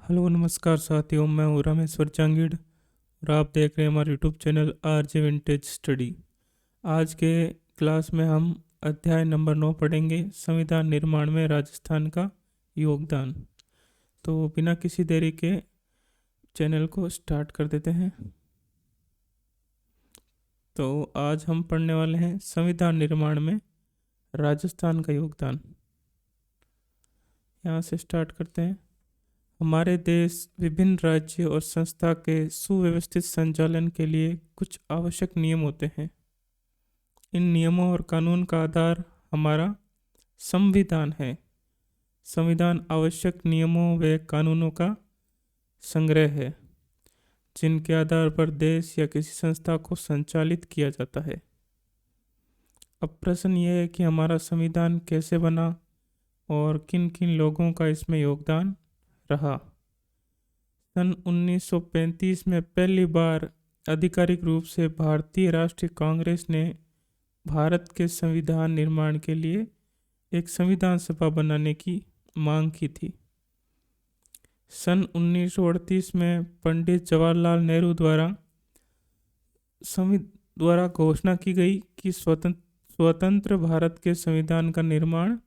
Hello नमस्कार साथियों, मैं हूँ रामेश्वर जांगीड़ और आप देख रहे हैं हमारे YouTube channel RJ vintage study. आज के क्लास में हम अध्याय नंबर 9 पढ़ेंगे, संविधान निर्माण में राजस्थान का योगदान। तो बिना किसी देरी के चैनल को स्टार्ट कर देते हैं। तो आज हम पढ़ने वाले हैं संविधान निर्माण में राजस्थान का योगदान। यहाँ से स्टार्ट करते हैं। हमारे देश विभिन्न राज्य और संस्था के सुव्यवस्थित संचालन के लिए कुछ आवश्यक नियम होते हैं। इन नियमों और कानून का आधार हमारा संविधान है। संविधान आवश्यक नियमों व कानूनों का संग्रह है जिनके आधार पर देश या किसी संस्था को संचालित किया जाता है। अब प्रश्न यह है कि हमारा संविधान कैसे बना और किन किन लोगों का इसमें योगदान रहा। सन 1935 में पहली बार आधिकारिक रूप से भारतीय राष्ट्रीय कांग्रेस ने भारत के संविधान निर्माण के लिए एक संविधान सभा बनाने की मांग की थी। सन 1938 में पंडित जवाहरलाल नेहरू द्वारा घोषणा की गई कि स्वतंत्र भारत के संविधान का निर्माण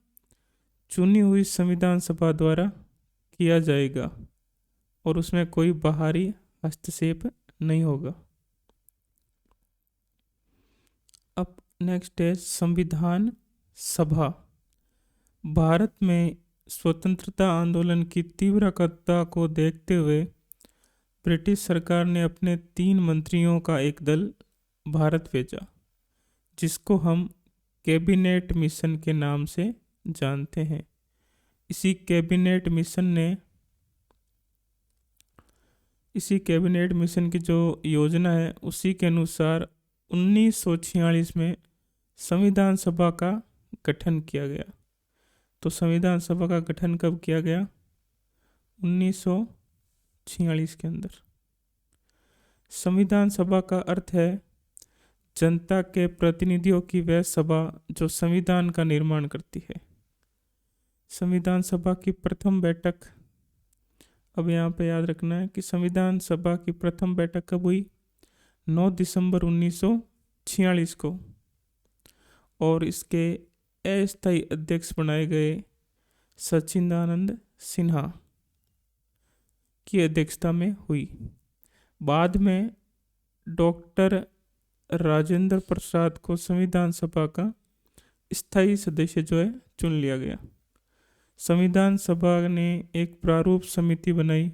चुनी हुई संविधान सभा द्वारा किया जाएगा और उसमें कोई बाहरी हस्तक्षेप नहीं होगा। अब नेक्स्ट है संविधान सभा। भारत में स्वतंत्रता आंदोलन की तीव्रता को देखते हुए ब्रिटिश सरकार ने अपने 3 मंत्रियों का एक दल भारत भेजा, जिसको हम कैबिनेट मिशन के नाम से जानते हैं। इसी कैबिनेट मिशन की जो योजना है उसी के अनुसार 1946 में संविधान सभा का गठन किया गया। तो संविधान सभा का गठन कब किया गया? 1946 के अंदर। संविधान सभा का अर्थ है जनता के प्रतिनिधियों की वह सभा जो संविधान का निर्माण करती है। संविधान सभा की प्रथम बैठक, अब यहाँ पे याद रखना है कि संविधान सभा की प्रथम बैठक कब हुई? 9 दिसंबर 1946 को, और इसके अस्थायी अध्यक्ष बनाए गए सच्चिदानंद सिन्हा की अध्यक्षता में हुई। बाद में डॉक्टर राजेंद्र प्रसाद को संविधान सभा का स्थायी सदस्य चुन लिया गया। संविधान सभा ने एक प्रारूप समिति बनाई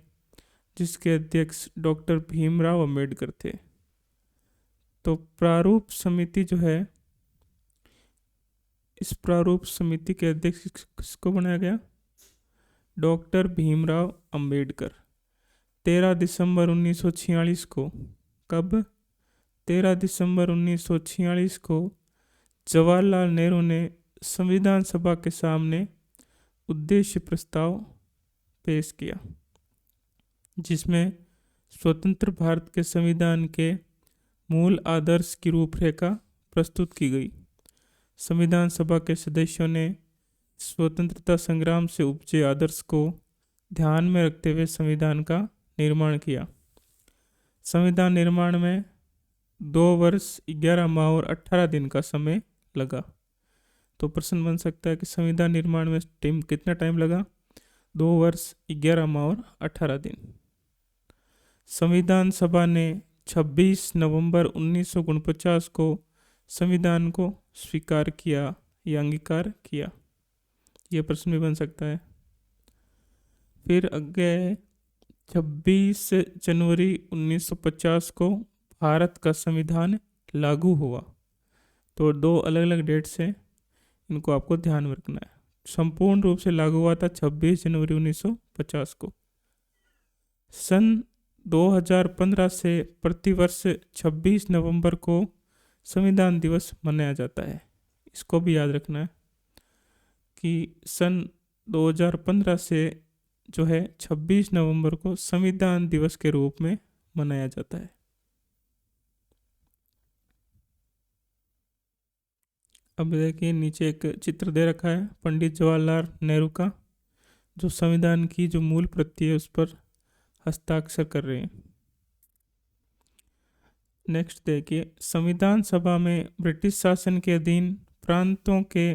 जिसके अध्यक्ष डॉक्टर भीमराव अंबेडकर थे। तो प्रारूप समिति इस प्रारूप समिति के अध्यक्ष किसको बनाया गया? डॉक्टर भीमराव अंबेडकर। 13 दिसंबर 1946 को, कब? 13 दिसंबर 1946 को जवाहरलाल नेहरू ने संविधान सभा के सामने उद्देश्य प्रस्ताव पेश किया, जिसमें स्वतंत्र भारत के संविधान के मूल आदर्श की रूपरेखा प्रस्तुत की गई। संविधान सभा के सदस्यों ने स्वतंत्रता संग्राम से उपजे आदर्श को ध्यान में रखते हुए संविधान का निर्माण किया। संविधान निर्माण में 2 वर्ष 11 माह और 18 दिन का समय लगा। तो प्रश्न बन सकता है कि संविधान निर्माण में कितना टाइम लगा? 2 वर्ष 11 माह और 18 दिन। संविधान सभा ने 26 नवंबर 1949 को संविधान को स्वीकार किया या अंगीकार किया। यह प्रश्न भी बन सकता है। फिर आगे 26 जनवरी 1950 को भारत का संविधान लागू हुआ। तो 2 अलग अलग डेट से इनको आपको ध्यान में रखना है। संपूर्ण रूप से लागू हुआ था 26 जनवरी 1950 को। सन 2015 से प्रतिवर्ष 26 नवंबर को संविधान दिवस मनाया जाता है। इसको भी याद रखना है कि सन 2015 से 26 नवंबर को संविधान दिवस के रूप में मनाया जाता है। अब देखिए नीचे एक चित्र दे रखा है पंडित जवाहरलाल नेहरू का, जो संविधान की जो मूल प्रति है उस पर हस्ताक्षर कर रहे हैं। नेक्स्ट देखिए, संविधान सभा में ब्रिटिश शासन के अधीन प्रांतों के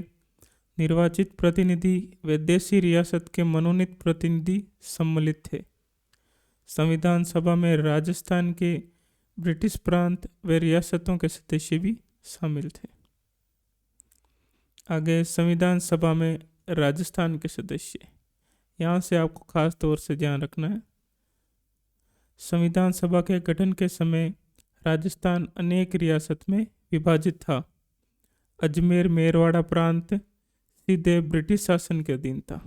निर्वाचित प्रतिनिधि व देशी रियासत के मनोनीत प्रतिनिधि सम्मिलित थे। संविधान सभा में राजस्थान के ब्रिटिश प्रांत व रियासतों के सदस्य भी शामिल थे। आगे संविधान सभा में राजस्थान के सदस्य, यहाँ से आपको खास तौर से ध्यान रखना है। संविधान सभा के गठन के समय राजस्थान अनेक रियासत में विभाजित था। अजमेर मेरवाड़ा प्रांत सीधे ब्रिटिश शासन के अधीन था।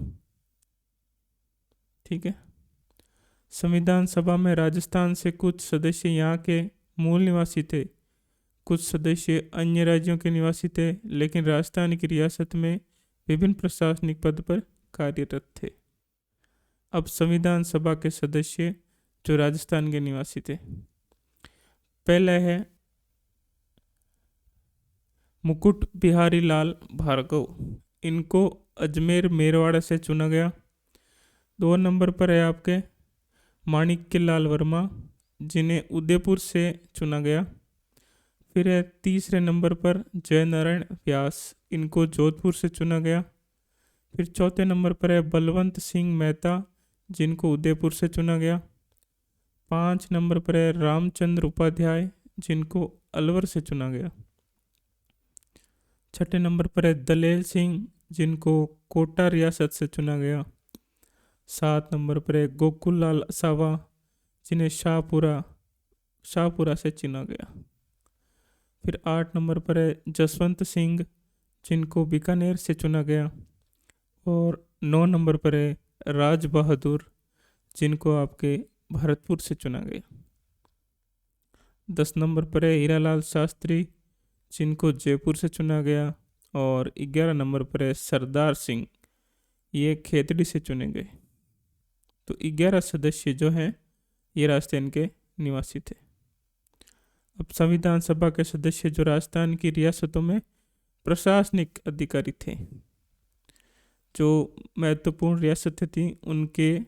ठीक है। संविधान सभा में राजस्थान से कुछ सदस्य यहाँ के मूल निवासी थे, कुछ सदस्य अन्य राज्यों के निवासी थे, लेकिन राजस्थान की रियासत में विभिन्न प्रशासनिक पद पर कार्यरत थे। अब संविधान सभा के सदस्य जो राजस्थान के निवासी थे, पहला है मुकुट बिहारी लाल भार्गव, इनको अजमेर मेरवाड़ा से चुना गया। 2 नंबर पर है आपके माणिक्य लाल वर्मा, जिन्हें उदयपुर से चुना गया। फिर है तीसरे नंबर पर जय नारायण व्यास, इनको जोधपुर से चुना गया। फिर चौथे नंबर पर है बलवंत सिंह मेहता, जिनको उदयपुर से चुना गया। 5 नंबर पर है रामचंद्र उपाध्याय, जिनको अलवर से चुना गया। 6ठे नंबर पर है दलेल सिंह, जिनको कोटा रियासत से चुना गया। 7 नंबर पर है गोकुल लाल असावा, जिन्हें शाहपुरा से चुना गया। फिर 8 नंबर पर है जसवंत सिंह, जिनको बीकानेर से चुना गया। और 9 नंबर पर है राज बहादुर, जिनको आपके भरतपुर से चुना गया। 10 नंबर पर है हीरालाल शास्त्री, जिनको जयपुर से चुना गया। और 11 नंबर पर है सरदार सिंह, ये खेतड़ी से चुने गए। तो 11 सदस्य जो हैं ये राजस्थान के निवासी थे। अब संविधान सभा के सदस्य जो राजस्थान की रियासतों में प्रशासनिक अधिकारी थे, जो महत्वपूर्ण रियासतें थीं उनके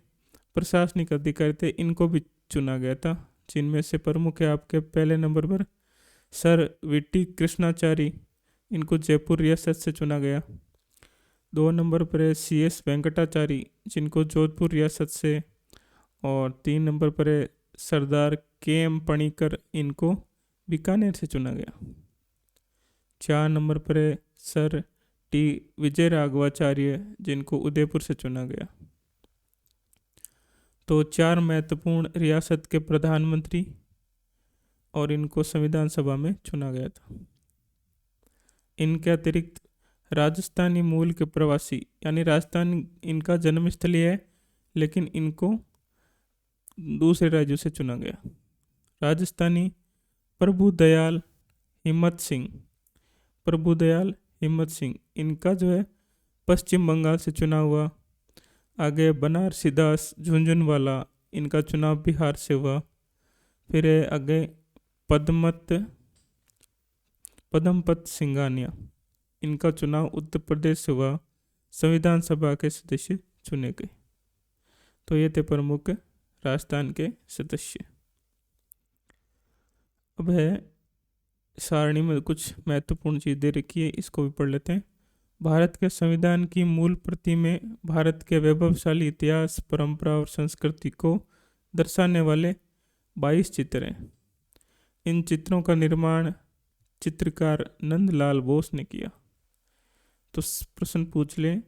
प्रशासनिक अधिकारी थे, इनको भी चुना गया था। जिनमें से प्रमुख है आपके पहले नंबर पर सर वीटी कृष्णाचारी, इनको जयपुर रियासत से चुना गया। 2 नंबर पर है CS वेंकटाचारी, जिनको जोधपुर रियासत से। और 3 नंबर पर है सरदार KM पणिकर, इनको बीकानेर से चुना गया। 4 नंबर पर है सर T विजय राघवाचार्य, जिनको उदयपुर से चुना गया। तो 4 महत्वपूर्ण रियासत के प्रधानमंत्री और इनको संविधान सभा में चुना गया था। इनके अतिरिक्त राजस्थानी मूल के प्रवासी, यानी राजस्थान इनका जन्मस्थली है लेकिन इनको दूसरे राज्यों से चुना गया। राजस्थानी प्रभुदयाल हिम्मत सिंह, इनका जो है पश्चिम बंगाल से चुना हुआ। आगे बनारसी दास झुंझुनवाला, इनका चुनाव बिहार से हुआ। फिर है आगे पदमपत सिंघानिया, इनका चुनाव उत्तर प्रदेश से हुआ। संविधान सभा के सदस्य चुने गए। तो ये थे प्रमुख राजस्थान के सदस्य। अब है सारणी में कुछ महत्वपूर्ण चीज़ दे रखी है, इसको भी पढ़ लेते हैं। भारत के संविधान की मूल प्रति में भारत के वैभवशाली इतिहास, परंपरा और संस्कृति को दर्शाने वाले 22 चित्र हैं। इन चित्रों का निर्माण चित्रकार नंदलाल बोस ने किया। तो प्रश्न पूछ लें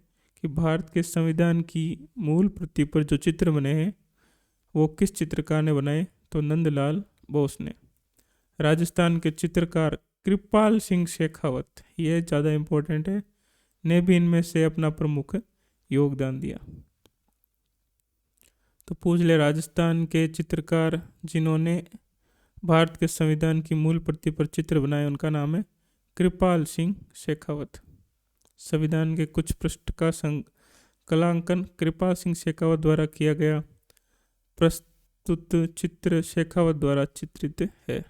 कि भारत के संविधान की मूल प्रति पर जो चित्र बने हैं वो किस चित्रकार ने बनाए? तो नंदलाल बोस ने। राजस्थान के चित्रकार कृपाल सिंह शेखावत, ये ज़्यादा इम्पोर्टेंट है, ने भी इनमें से अपना प्रमुख योगदान दिया। तो पूछ ले राजस्थान के चित्रकार जिन्होंने भारत के संविधान की मूल प्रति पर चित्र बनाए, उनका नाम है कृपाल सिंह शेखावत। संविधान के कुछ पृष्ठ का कलांकन कृपाल सिंह शेखावत द्वारा किया गया। प्रस्तुत चित्र शेखावत द्वारा चित्रित है।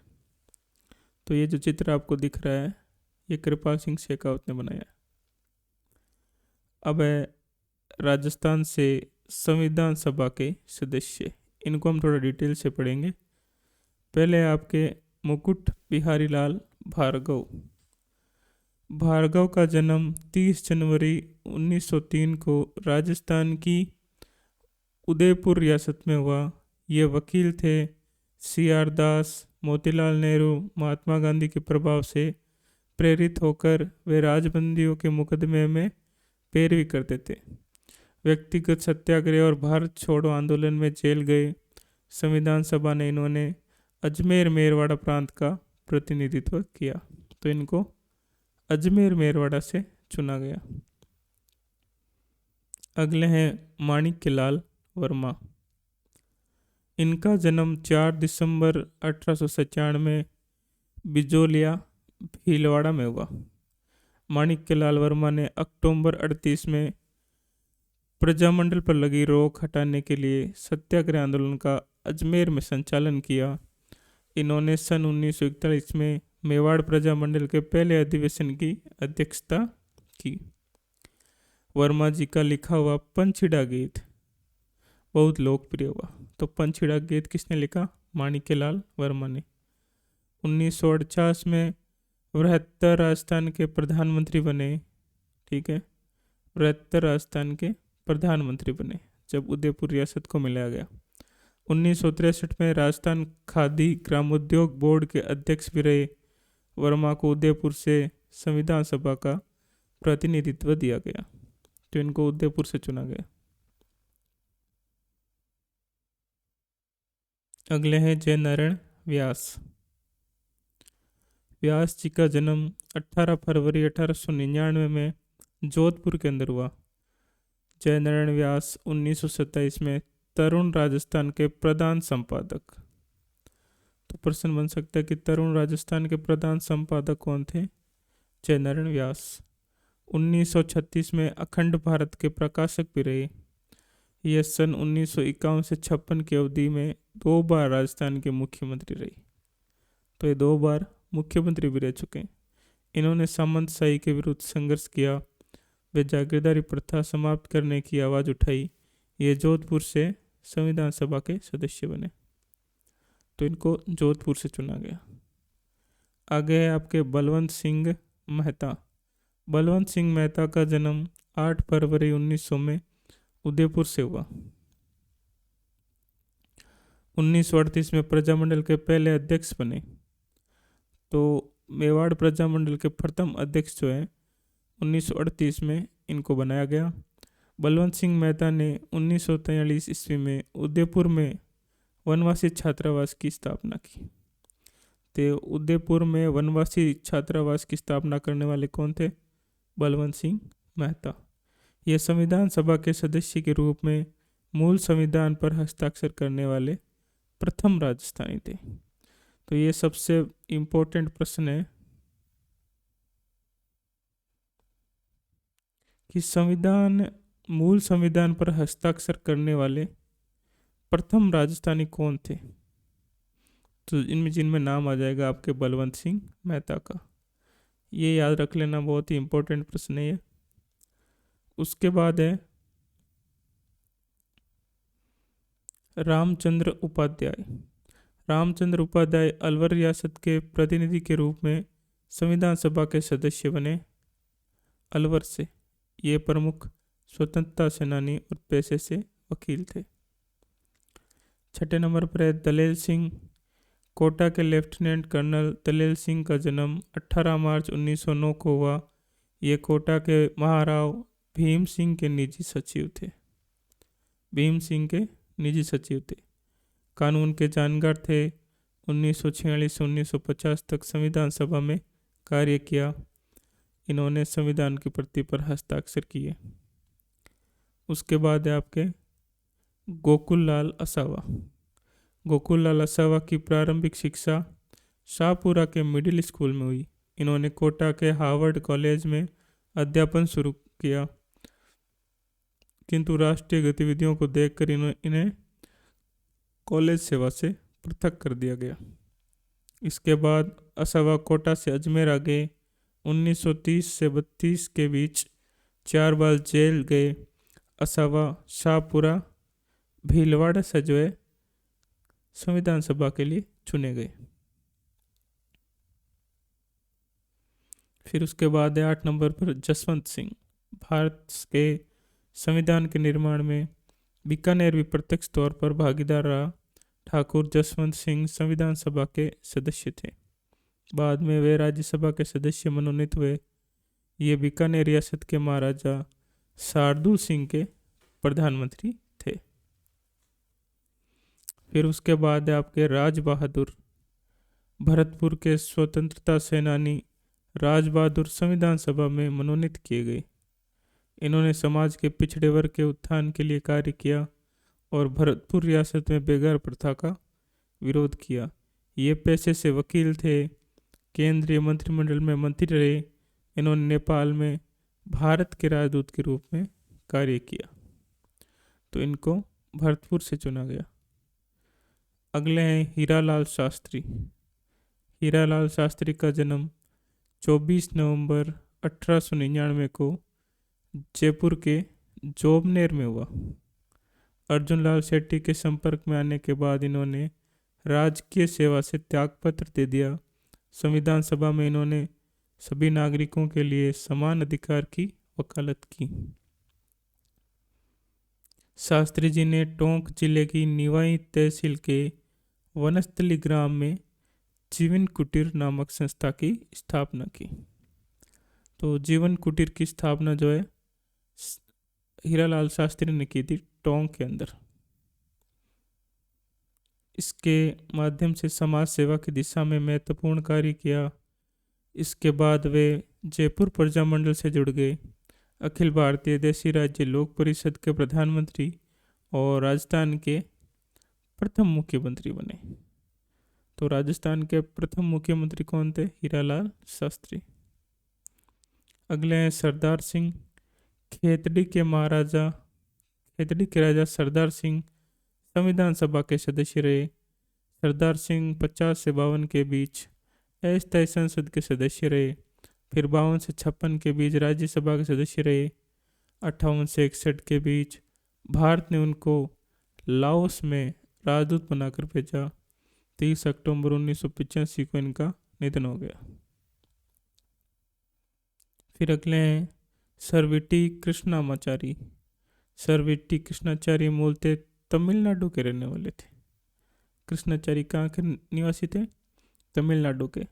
तो ये जो चित्र आपको दिख रहा है ये कृपाल सिंह शेखावत ने बनाया है। अब है राजस्थान से संविधान सभा के सदस्य, इनको हम थोड़ा डिटेल से पढ़ेंगे। पहले आपके मुकुट बिहारी लाल भार्गव। भार्गव का जन्म 30 जनवरी 1903 को राजस्थान की उदयपुर रियासत में हुआ। ये वकील थे। CR दास, मोतीलाल नेहरू, महात्मा गांधी के प्रभाव से प्रेरित होकर वे राजबंदियों के मुकदमे में पैरवी करते थे। व्यक्तिगत सत्याग्रह और भारत छोड़ो आंदोलन में जेल गए। संविधान सभा ने इन्होंने अजमेर मेरवाड़ा प्रांत का प्रतिनिधित्व किया, तो इनको अजमेर मेरवाड़ा से चुना गया। अगले हैं माणिक्यलाल वर्मा। इनका जन्म 4 दिसंबर 1897 में बिजोलिया भीलवाड़ा में हुआ। माणिक्यलाल वर्मा ने अक्टूबर 38 में प्रजामंडल पर लगी रोक हटाने के लिए सत्याग्रह आंदोलन का अजमेर में संचालन किया। इन्होंने सन 1941 में मेवाड़ प्रजामंडल के पहले अधिवेशन की अध्यक्षता की। वर्मा जी का लिखा हुआ पंचीड़ा गीत बहुत लोकप्रिय हुआ। तो पंचीड़ा गीत किसने लिखा? माणिक्यलाल वर्मा ने। 1948 में बृहत्तर राजस्थान के प्रधानमंत्री बने। ठीक है, बृहत्तर राजस्थान के प्रधानमंत्री बने जब उदयपुर रियासत को मिलाया गया। 1963 में राजस्थान खादी ग्रामोद्योग बोर्ड के अध्यक्ष भी रहे। वर्मा को उदयपुर से संविधान सभा का प्रतिनिधित्व दिया गया, तो इनको उदयपुर से चुना गया। अगले हैं जयनारायण व्यास। व्यास जी का जन्म 18 फरवरी 1899 में जोधपुर के अंदर हुआ। जयनारायण व्यास 1927 में तरुण राजस्थान के प्रधान संपादक। तो प्रश्न बन सकता है कि तरुण राजस्थान के प्रधान संपादक कौन थे? जयनारायण व्यास। 1936 में अखंड भारत के प्रकाशक भी रहे। यह सन 1951 से 56 की अवधि में 2 बार राजस्थान के मुख्यमंत्री रहे, तो ये 2 बार मुख्यमंत्री भी रह चुके हैं। इन्होंने सामंतशाही के विरुद्ध संघर्ष किया। वे जागीरदारी प्रथा समाप्त करने की आवाज़ उठाई। ये जोधपुर से संविधान सभा के सदस्य बने, तो इनको जोधपुर से चुना गया। आगे है आपके बलवंत सिंह मेहता। बलवंत सिंह मेहता का जन्म 8 फरवरी 1900 में उदयपुर से हुआ। 1938 में प्रजामंडल के पहले अध्यक्ष बने। तो मेवाड़ प्रजामंडल के प्रथम अध्यक्ष जो है 1938 में इनको बनाया गया। बलवंत सिंह मेहता ने 1943 ईस्वी में उदयपुर में वनवासी छात्रावास की स्थापना की। तो उदयपुर में वनवासी छात्रावास की स्थापना करने वाले कौन थे? बलवंत सिंह मेहता। ये संविधान सभा के सदस्य के रूप में मूल संविधान पर हस्ताक्षर करने वाले प्रथम राजस्थानी थे। तो ये सबसे इम्पोर्टेंट प्रश्न है कि मूल संविधान पर हस्ताक्षर करने वाले प्रथम राजस्थानी कौन थे? तो इनमें जिनमें नाम आ जाएगा आपके बलवंत सिंह मेहता का। ये याद रख लेना, बहुत ही इम्पोर्टेंट प्रश्न है ये। उसके बाद है रामचंद्र उपाध्याय। रामचंद्र उपाध्याय अलवर रियासत के प्रतिनिधि के रूप में संविधान सभा के सदस्य बने अलवर से। ये प्रमुख स्वतंत्रता सेनानी और पेशे से वकील थे। 6 नंबर पर है दलेल सिंह। कोटा के लेफ्टिनेंट कर्नल दलेल सिंह का जन्म 18 मार्च 1909 को हुआ। ये कोटा के महाराव भीम सिंह के निजी सचिव थे। भीम सिंह के निजी सचिव थे। कानून के जानकार थे। 1946 से 1950 तक संविधान सभा में कार्य किया। इन्होंने संविधान की प्रति पर हस्ताक्षर किए। उसके बाद है आपके गोकुललाल असावा। गोकुललाल असावा की प्रारंभिक शिक्षा शाहपुरा के मिडिल स्कूल में हुई। इन्होंने कोटा के हार्वर्ड कॉलेज में अध्यापन शुरू किया, किंतु राष्ट्रीय गतिविधियों को देखकर इन्हें कॉलेज सेवा से पृथक कर दिया गया। इसके बाद असावा कोटा से अजमेर आ गए। 1930 से 32 के बीच 4 बार जेल गए। असावा शाहपुरा भीलवाड़ा से जो है संविधान सभा के लिए चुने गए। फिर उसके बाद है 8 नंबर पर जसवंत सिंह। भारत के संविधान के निर्माण में बीकानेर भी प्रत्यक्ष तौर पर भागीदार रहा। ठाकुर जसवंत सिंह संविधान सभा के सदस्य थे। बाद में वे राज्यसभा के सदस्य मनोनीत हुए। ये बीकानेर रियासत के महाराजा शार्दुल सिंह के प्रधानमंत्री थे। फिर उसके बाद है आपके राज बहादुर। भरतपुर के स्वतंत्रता सेनानी राज बहादुर संविधान सभा में मनोनीत किए गए। इन्होंने समाज के पिछड़े वर्ग के उत्थान के लिए कार्य किया और भरतपुर रियासत में बेगार प्रथा का विरोध किया। ये पेशे से वकील थे। केंद्रीय मंत्रिमंडल में मंत्री रहे। इन्होंने नेपाल में भारत के राजदूत के रूप में कार्य किया। तो इनको भरतपुर से चुना गया। अगले हैं हीरालाल शास्त्री। हीरालाल शास्त्री का जन्म 24 नवंबर 1899 को जयपुर के जोबनेर में हुआ। अर्जुन लाल शेट्टी के संपर्क में आने के बाद इन्होंने राजकीय सेवा से त्यागपत्र दे दिया। संविधान सभा में इन्होंने सभी नागरिकों के लिए समान अधिकार की वकालत की। शास्त्री जी ने टोंक जिले की निवाई तहसील के वनस्थली ग्राम में जीवन कुटीर नामक संस्था की स्थापना की। तो जीवन कुटीर की स्थापना जो है हीरालाल शास्त्री ने की थी टोंक के अंदर। इसके माध्यम से समाज सेवा की दिशा में महत्वपूर्ण कार्य किया। इसके बाद वे जयपुर प्रजामंडल से जुड़ गए। अखिल भारतीय देशी राज्य लोक परिषद के प्रधानमंत्री और राजस्थान के प्रथम मुख्यमंत्री बने। तो राजस्थान के प्रथम मुख्यमंत्री कौन थे? हीरालाल शास्त्री। अगले हैं सरदार सिंह। खेतड़ी के राजा सरदार सिंह संविधान सभा के सदस्य रहे। सरदार सिंह 50 से 52 के बीच अस्थायी संसद के सदस्य रहे। फिर 52 से 56 के बीच राज्यसभा के सदस्य रहे। 58 से 61 के बीच भारत ने उनको लाओस में राजदूत बनाकर भेजा। 30 अक्टूबर 1985 को इनका निधन हो गया। फिर अगले हैं सरविटी कृष्णामाचारी। सरविटी कृष्णाचारी मूलतः तमिलनाडु के रहने वाले थे। कृष्णाचारी कहाँ के निवासी थे? तमिलनाडु के।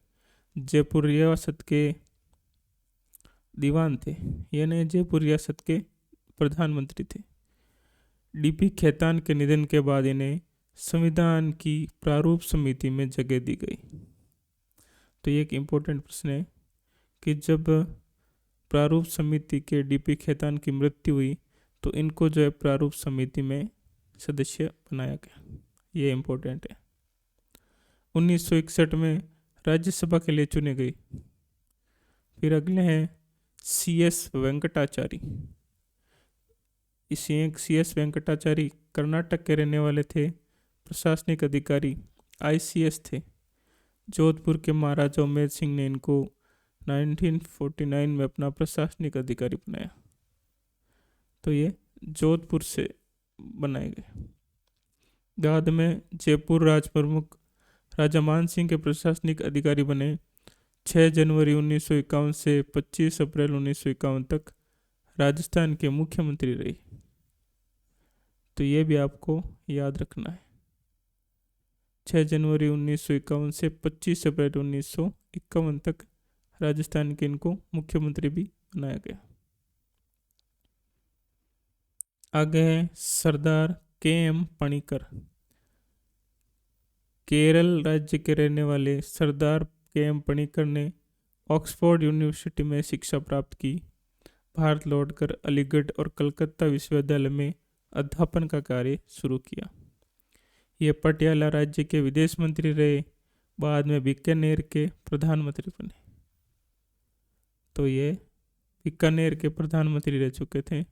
जयपुर रियासत के दीवान थे। यानी जयपुर रियासत के प्रधानमंत्री थे। डीपी खेतान के निधन के बाद इन्हें संविधान की प्रारूप समिति में जगह दी गई। तो ये एक इम्पोर्टेंट प्रश्न है कि जब प्रारूप समिति के डीपी खेतान की मृत्यु हुई तो इनको जो है प्रारूप समिति में सदस्य बनाया गया। ये इम्पोर्टेंट है। 1961 में राज्यसभा के लिए चुने गए। फिर अगले हैं CS वेंकटाचारी। CS वेंकटाचारी कर्नाटक के रहने वाले थे। प्रशासनिक अधिकारी ICS थे। जोधपुर के महाराजा उमेद सिंह ने इनको 1949 में अपना प्रशासनिक अधिकारी बनाया। तो ये जोधपुर से बनाए गए। बाद में जयपुर राज प्रमुख राजा मान सिंह के प्रशासनिक अधिकारी बने। 6 जनवरी 1951 से 25 अप्रैल 1951 तक राजस्थान के मुख्यमंत्री रहे। तो ये भी आपको याद रखना है। 6 जनवरी 1951 से 25 अप्रैल 1951 तक राजस्थान के इनको मुख्यमंत्री भी बनाया गया। आगे है सरदार KM पणिकर। केरल राज्य के रहने वाले सरदार KM पणिकर ने ऑक्सफोर्ड यूनिवर्सिटी में शिक्षा प्राप्त की। भारत लौटकर अलीगढ़ और कलकत्ता विश्वविद्यालय में अध्यापन का कार्य शुरू किया। ये पटियाला राज्य के विदेश मंत्री रहे। बाद में बीकानेर के प्रधानमंत्री बने। तो ये बीकानेर के प्रधानमंत्री रह चुके थे।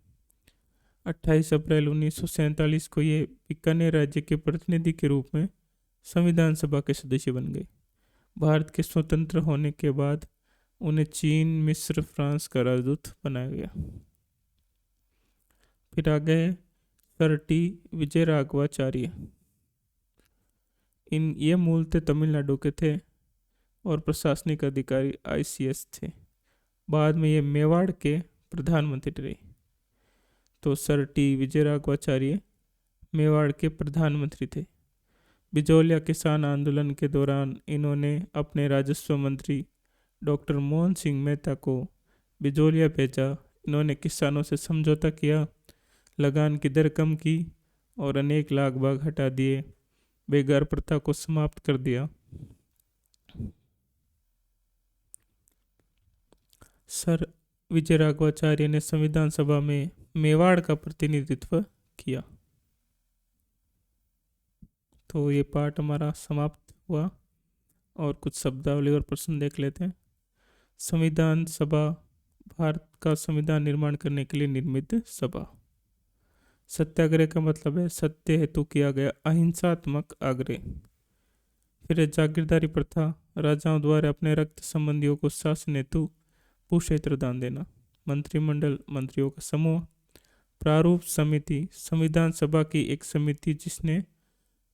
28 अप्रैल 1947 को ये बीकानेर राज्य के प्रतिनिधि के रूप में संविधान सभा के सदस्य बन गए। भारत के स्वतंत्र होने के बाद उन्हें चीन, मिस्र, फ्रांस का राजदूत बनाया गया। फिर आगे सर T विजय राघवाचार्य। ये मूलतः तमिलनाडु के थे और प्रशासनिक अधिकारी आईसीएस थे। बाद में ये मेवाड़ के प्रधानमंत्री रहे। तो सर टी विजयराघवाचार्य मेवाड़ के प्रधानमंत्री थे। बिजोलिया किसान आंदोलन के दौरान इन्होंने अपने राजस्व मंत्री डॉक्टर मोहन सिंह मेहता को बिजोलिया भेजा। इन्होंने किसानों से समझौता किया, लगान की दर कम की और अनेक लाख बाग हटा दिए। बेगार प्रथा को समाप्त कर दिया। सर विजयराघवाचार्य ने संविधान सभा में मेवाड़ का प्रतिनिधित्व किया। तो ये पार्ट हमारा समाप्त हुआ और कुछ शब्दावली और प्रश्न देख लेते हैं। संविधान सभा भारत का संविधान निर्माण करने के लिए निर्मित सभा। सत्याग्रह का मतलब है सत्य हेतु किया गया अहिंसात्मक आग्रह। फिर है जागीरदारी प्रथा, राजाओं द्वारा अपने रक्त संबंधियों को शासन हेतु भूक्षेत्र दान देना। मंत्रिमंडल, मंत्रियों का समूह। प्रारूप समिति, संविधान सभा की एक समिति जिसने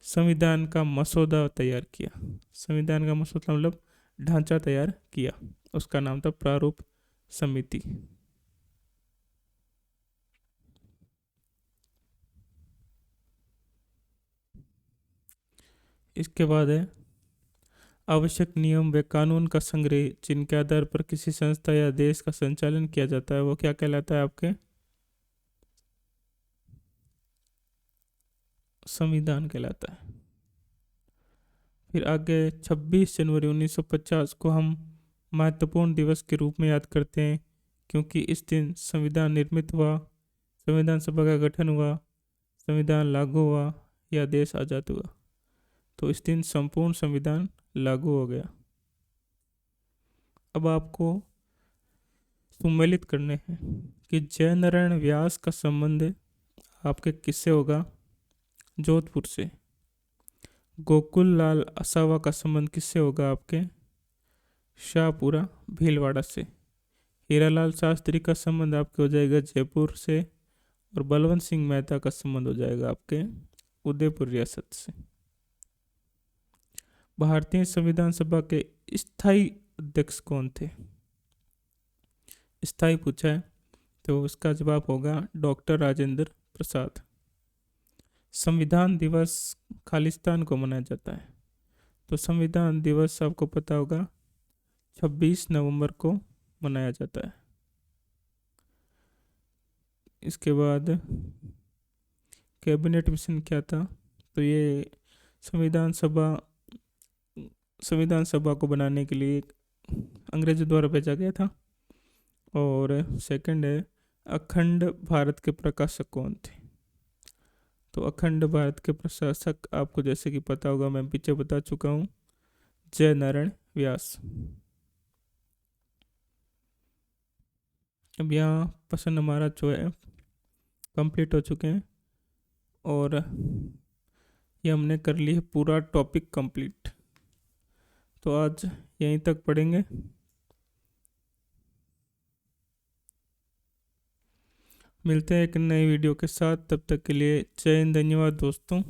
संविधान का मसौदा तैयार किया। संविधान का मसौदा मतलब ढांचा तैयार किया, उसका नाम था प्रारूप समिति। इसके बाद है आवश्यक नियम व कानून का संग्रह जिनके आधार पर किसी संस्था या देश का संचालन किया जाता है, वो क्या कहलाता है आपके? संविधान कहलाता है। फिर आगे 26 जनवरी 1950 को हम महत्वपूर्ण दिवस के रूप में याद करते हैं क्योंकि इस दिन संविधान निर्मित हुआ, संविधान सभा का गठन हुआ, संविधान लागू हुआ या देश आज़ाद हुआ। तो इस दिन संपूर्ण संविधान लागू हो गया। अब आपको सम्मिलित करने हैं कि जयनारायण व्यास का संबंध आपके किससे होगा? जोधपुर से। गोकुल लाल असावा का संबंध किससे होगा आपके? शाहपुरा भीलवाड़ा से। हीरालाल शास्त्री का संबंध आपके हो जाएगा जयपुर से और बलवंत सिंह मेहता का संबंध हो जाएगा आपके उदयपुर रियासत से। भारतीय संविधान सभा के स्थायी अध्यक्ष कौन थे? स्थायी पूछा है तो इसका जवाब होगा डॉक्टर राजेंद्र प्रसाद। संविधान दिवस खालिस्तान को मनाया जाता है। तो संविधान दिवस आपको पता होगा 26 नवंबर को मनाया जाता है। इसके बाद कैबिनेट मिशन क्या था? तो ये संविधान सभा को बनाने के लिए अंग्रेजों द्वारा भेजा गया था। और सेकंड है अखंड भारत के प्रकाशक कौन थे? तो अखंड भारत के प्रशासक आपको जैसे कि पता होगा, मैं पीछे बता चुका हूँ, जयनारायण व्यास। अब यहाँ प्रश्न हमारा जो है कंप्लीट हो चुके हैं और ये हमने कर ली है पूरा टॉपिक कंप्लीट। तो आज यहीं तक पढ़ेंगे। मिलते हैं एक नई वीडियो के साथ, तब तक के लिए जय हिंद, धन्यवाद दोस्तों।